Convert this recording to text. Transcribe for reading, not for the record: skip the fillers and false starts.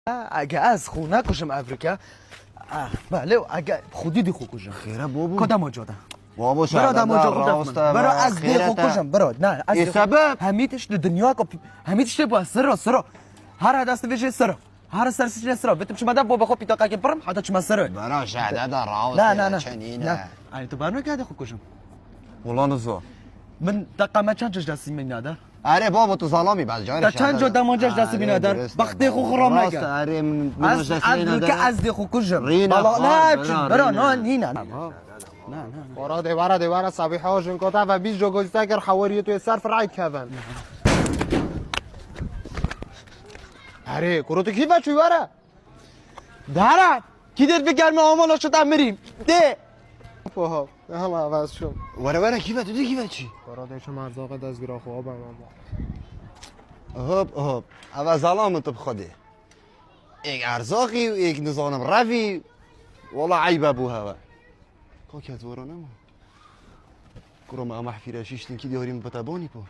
اگه از خو نکشم افریقا بله اگه خودی دی خو کشم خیره بابا کدام آجاده بابا برو دم آجا راست برو از دی خو کشم برو نه از سبب همیتش دنیا کو همیتش با سر هر دست ویژه سر هر سرسش سر بتم شما ده بابا خو پیتا که برم حتی چما سر برا شهده در راست نه چنینه نه تو برنامه کرده خو کشم والله نزو من دقیقا چند جش دستی من ندار اره بابا تو ظلامی بعد جای تا چند جا دمانجش دستی من ندار وقتی خو خرام نگه اره من دستی نداره که از دی خو کشم رینا بالا نه برو نه نینا ورا دیوارا صبیحه هاشون کتا و 20 جا گذشته اگر حواریه توی سر فرعی کردن اره کرو تو کی بچوی ورا دارم کی در بگرم آمالا شدم میریم ده فوها هم عوض شد وره کیفه تو دی کیفه چی؟ برا دیشم ارزاق دستگیرا خواب هب اول ظلام انت بخوده ایک ارزاقی و ایک نظانم روی والله عیب ابوها کاکت ورانم کرو ما محفی رشیشتن کی دیاریم بتابانی پا